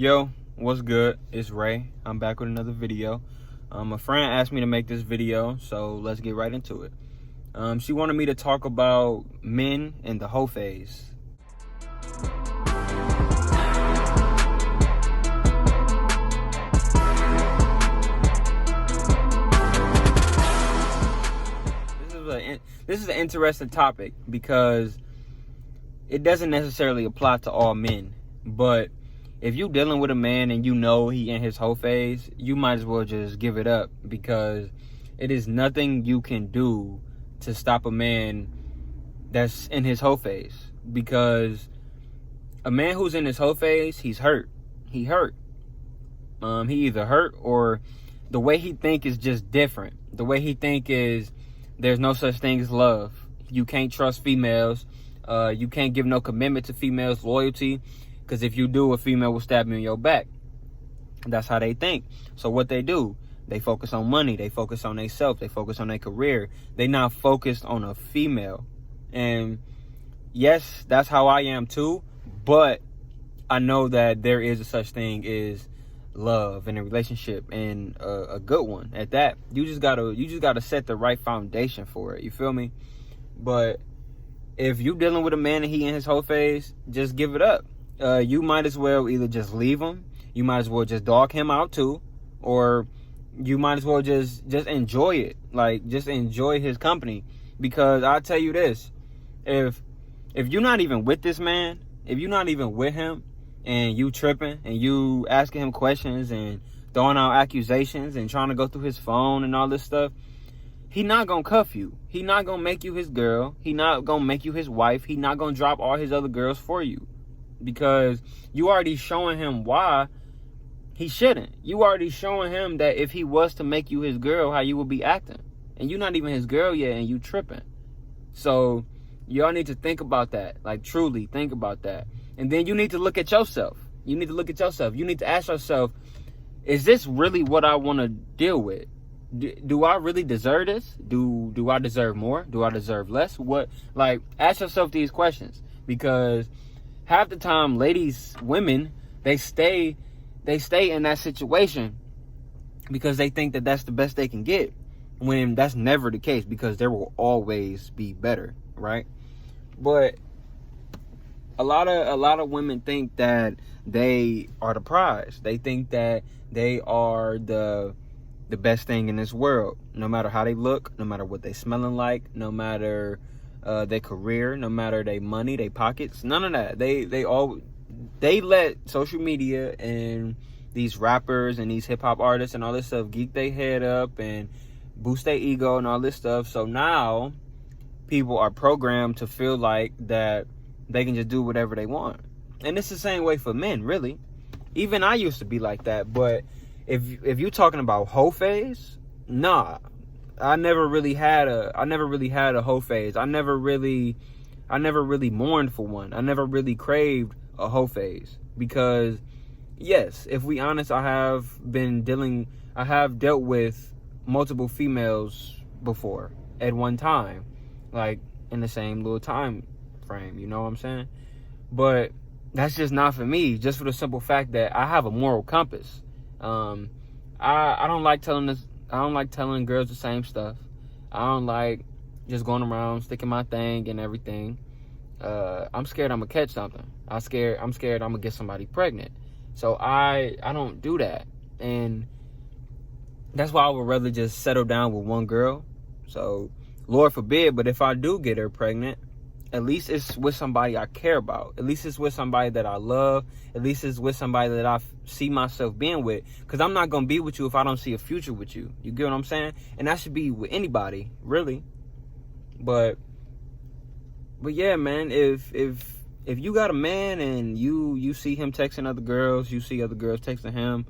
Yo, what's good? It's Ray. I'm back with another video. A friend asked me to make this video, so let's get right into it. She wanted me to talk about men and the hoe phase. This is an interesting topic because it doesn't necessarily apply to all men, but if you dealing with a man and you know he in his hoe phase, you might as well just give it up, because it is nothing you can do to stop a man that's in his hoe phase. Because a man who's in his hoe phase, he's hurt. He hurt. He either hurt, or the way he think is just different. The way he think is there's no such thing as love. You can't trust females. You can't give no commitment to females, loyalty. Because if you do, a female will stab you in your back. That's how they think. So what they do, they focus on money. They focus on themselves. They focus on their career. They not focused on a female. And yes, that's how I am too. But I know that there is a such thing as love in a relationship, and a good one at that. You just gotta set the right foundation for it. You feel me? But if you dealing with a man and he in his whole phase, just give it up. You might as well either just leave him, you might as well just dog him out too, or you might as well just enjoy it. Like, just enjoy his company. Because I'll tell you this, if you're not even with this man, if you're not even with him, and you tripping and you asking him questions and throwing out accusations and trying to go through his phone and all this stuff, he not gonna cuff you. He not gonna make you his girl. He not gonna make you his wife. He not gonna drop all his other girls for you. Because you already showing him why he shouldn't. You already showing him that if he was to make you his girl, how you would be acting. And you're not even his girl yet, and you tripping. So y'all need to think about that. Like, truly think about that. And then you need to look at yourself. You need to look at yourself. You need to ask yourself, is this really what I want to deal with? Do I really deserve this? Do I deserve more? Do I deserve less? What? Like, ask yourself these questions. Because half the time, women, they stay in that situation because they think that that's the best they can get, when that's never the case, because there will always be better, right? But a lot of women think that they are the prize. They think that they are the best thing in this world, no matter how they look, no matter what they smelling like, no matter their career, no matter their money, their pockets, none of that. They let social media and these rappers and these hip hop artists and all this stuff geek their head up and boost their ego and all this stuff. So now people are programmed to feel like that they can just do whatever they want. And it's the same way for men, really. Even I used to be like that. But if you're talking about hoe phase, nah. I never really had a hoe phase. I never really mourned for one. I never really craved a hoe phase. Because yes, if we honest, I have dealt with multiple females before at one time. Like, in the same little time frame, you know what I'm saying? But that's just not for me, just for the simple fact that I have a moral compass. I don't like telling girls the same stuff. I don't like just going around sticking my thing and everything. I'm scared I'm gonna catch something. I'm scared I'm gonna get somebody pregnant. So I don't do that. And that's why I would rather just settle down with one girl. So Lord forbid, but if I do get her pregnant, at least it's with somebody I care about. At least it's with somebody that I love. At least it's with somebody that I see myself being with. Because I'm not going to be with you if I don't see a future with you. You get what I'm saying? And that should be with anybody, really. But yeah, man, if you got a man and you see him texting other girls, you see other girls texting him,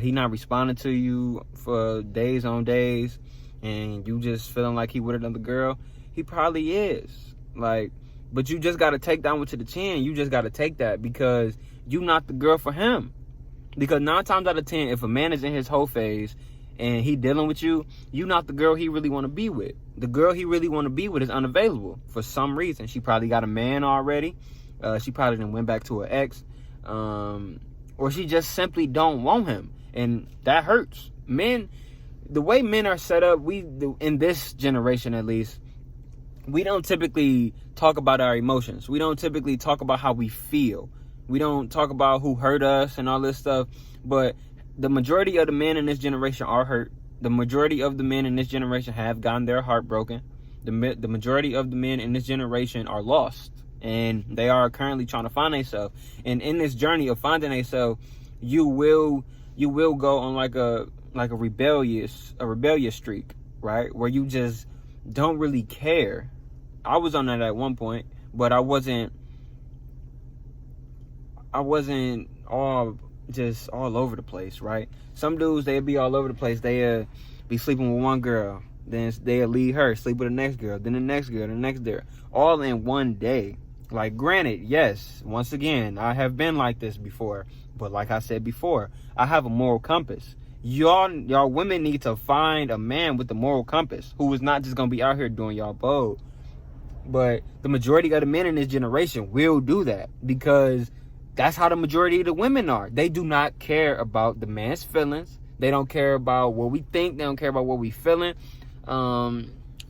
he not responding to you for days on days, and you just feeling like he with another girl, he probably is. Like, but you just got to take that one to the chin. You just got to take that, because you not the girl for him. Because 9 times out of 10, if a man is in his whole phase and he dealing with you, you not the girl he really want to be with. The girl he really want to be with is unavailable for some reason. She probably got a man already. She probably done went back to her ex. or she just simply don't want him, and that hurts. Men, the way men are set up, in this generation at least, we don't typically talk about our emotions. We don't typically talk about how we feel. We don't talk about who hurt us and all this stuff. But the majority of the men in this generation are hurt. The majority of the men in this generation have gotten their heart broken. The majority of the men in this generation are lost, and they are currently trying to find themselves. And in this journey of finding themselves, you will go on like a rebellious streak, right? Where you just don't really care. I was on that at one point, but I wasn't all over the place, right? Some dudes, they'd be all over the place. They'd be sleeping with one girl, then they'd leave her, sleep with the next girl, then the next girl, the next girl, all in one day. Like, granted, yes, once again, I have been like this before, but like I said before, I have a moral compass. Y'all women need to find a man with a moral compass who is not just gonna be out here doing y'all bold. But the majority of the men in this generation will do that, because that's how the majority of the women are. They do not care about the man's feelings. They don't care about what we think. They don't care about what we feeling.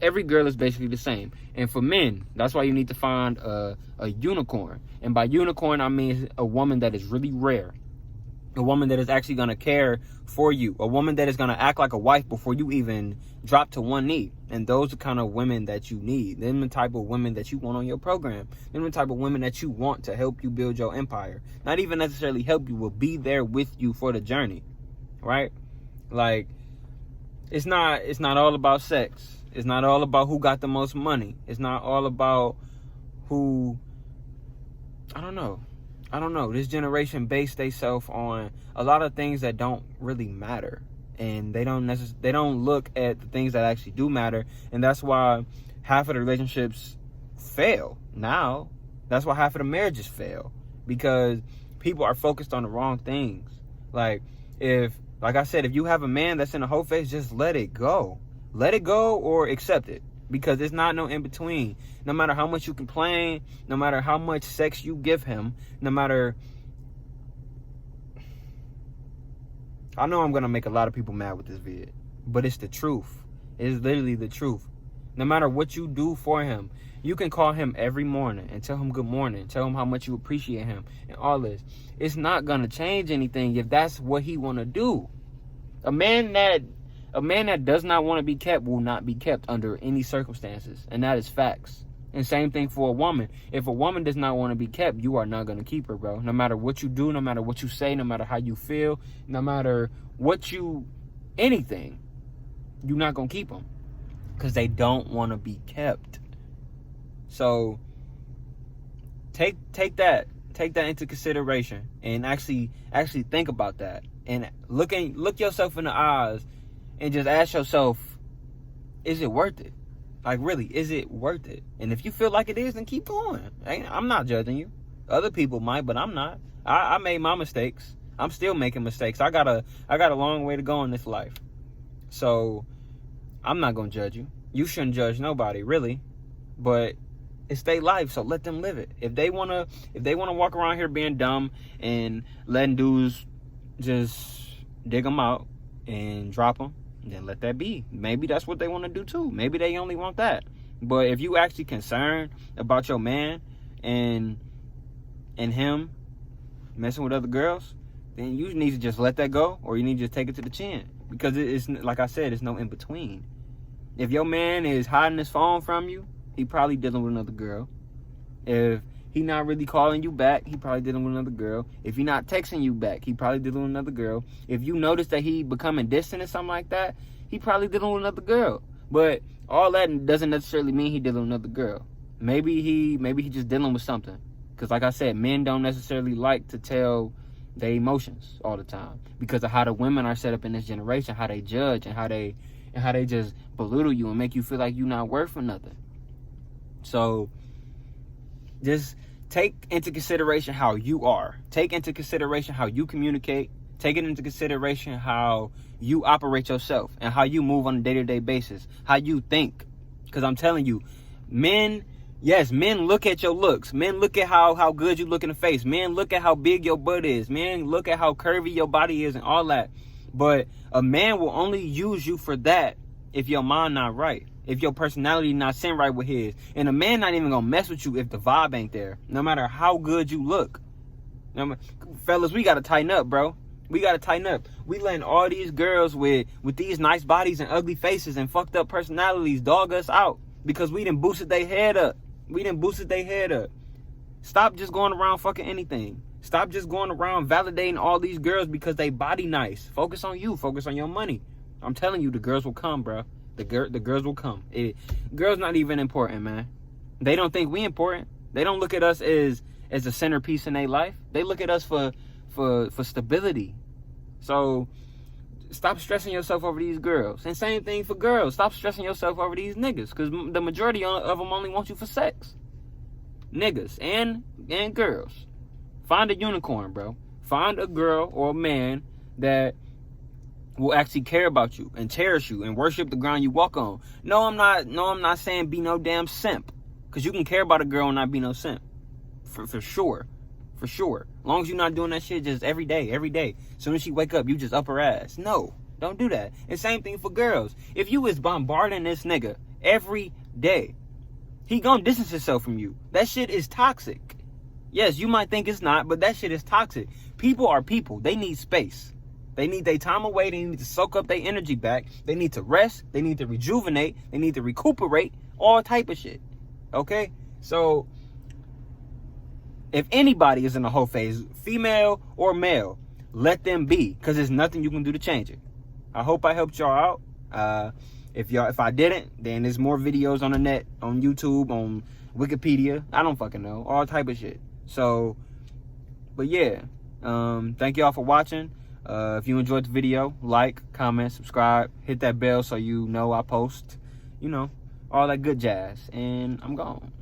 Every girl is basically the same. And for men, that's why you need to find a unicorn. And by unicorn, I mean a woman that is really rare. A woman that is actually going to care for you. A woman that is going to act like a wife before you even drop to one knee. And those are the kind of women that you need. Them the type of women that you want on your program. Them the type of women that you want to help you build your empire. Not even necessarily help you, will be there with you for the journey. Right? Like, it's not all about sex. It's not all about who got the most money. It's not all about who, I don't know. This generation based themselves on a lot of things that don't really matter, and they don't look at the things that actually do matter, and that's why half of the relationships fail now. That's why half of the marriages fail, because people are focused on the wrong things. Like I said, if you have a man that's in a whole phase, just let it go or accept it. Because there's not no in between. No matter how much you complain, no matter how much sex you give him, no matter... I know I'm going to make a lot of people mad with this vid, but it's the truth. It's literally the truth. No matter what you do for him, you can call him every morning and tell him good morning, tell him how much you appreciate him and all this. It's not going to change anything if that's what he want to do. A man that does not want to be kept will not be kept under any circumstances. And that is facts. And same thing for a woman. If a woman does not want to be kept, you are not going to keep her, bro. No matter what you do, no matter what you say, no matter how you feel, no matter anything, you're not going to keep them. Because they don't want to be kept. So, take that into consideration. And actually think about that. And look yourself in the eyes. And just ask yourself, is it worth it? Like, really, is it worth it? And if you feel like it is, then keep going. I'm not judging you. Other people might, but I'm not. I made my mistakes. I'm still making mistakes. I got a long way to go in this life. So, I'm not going to judge you. You shouldn't judge nobody, really. But it's their life, so let them live it. If they want to walk around here being dumb and letting dudes just dig them out and drop them, then let that be. Maybe that's what they want to do too. Maybe they only want that. But if you actually concerned about your man and him messing with other girls, then you need to just let that go, or you need to just take it to the chin. Because it's, like I said, it's no in between. If your man is hiding his phone from you, he probably dealing with another girl. If he not really calling you back, he probably dealing with another girl. If he not texting you back, he probably dealing with another girl. If you notice that he becoming distant or something like that, he probably dealing with another girl. But all that doesn't necessarily mean he dealing with another girl. Maybe he just dealing with something. Because like I said, men don't necessarily like to tell their emotions all the time, because of how the women are set up in this generation, how they judge and how they just belittle you and make you feel like you're not worth for nothing. So just take into consideration how you are. Take into consideration how you communicate. Take it into consideration how you operate yourself and how you move on a day-to-day basis. How you think. Because I'm telling you, men Yes, men look at your looks. Men look at how good you look in the face. Men look at how big your butt is. Men look at how curvy your body is and all that. But a man will only use you for that if your mind not right. If your personality not sent right with his. And a man not even gonna mess with you if the vibe ain't there. No matter how good you look. Fellas, we gotta tighten up, bro. We gotta tighten up. We letting all these girls with these nice bodies and ugly faces and fucked up personalities dog us out. Because we done boosted their head up. Stop just going around fucking anything. Stop just going around validating all these girls because they body nice. Focus on you. Focus on your money. I'm telling you, the girls will come, bro. The girls will come. Girls not even important, man. They don't think we important. They don't look at us as a centerpiece in their life. They look at us for stability. So stop stressing yourself over these girls. And same thing for girls. Stop stressing yourself over these niggas. Because the majority of them only want you for sex. Niggas and girls. Find a unicorn, bro. Find a girl or a man that will actually care about you and cherish you and worship the ground you walk on. No, I'm not saying be no damn simp. Because you can care about a girl and not be no simp. For sure. For sure. As long as you're not doing that shit just every day. As soon as she wake up, you just up her ass. No, don't do that. And same thing for girls. If you is bombarding this nigga every day, he gonna distance himself from you. That shit is toxic. Yes, you might think it's not, but that shit is toxic. People are people. They need space. They need their time away. They need to soak up their energy back. They need to rest. They need to rejuvenate. They need to recuperate. All type of shit. Okay? So if anybody is in a whole phase, female or male, let them be, because there's nothing you can do to change it. I hope I helped y'all out. If I didn't, then there's more videos on the net, on YouTube, on Wikipedia. I don't fucking know. All type of shit. So, but yeah. Thank y'all for watching. If you enjoyed the video, like, comment, subscribe, hit that bell so you know I post, all that good jazz. And I'm gone.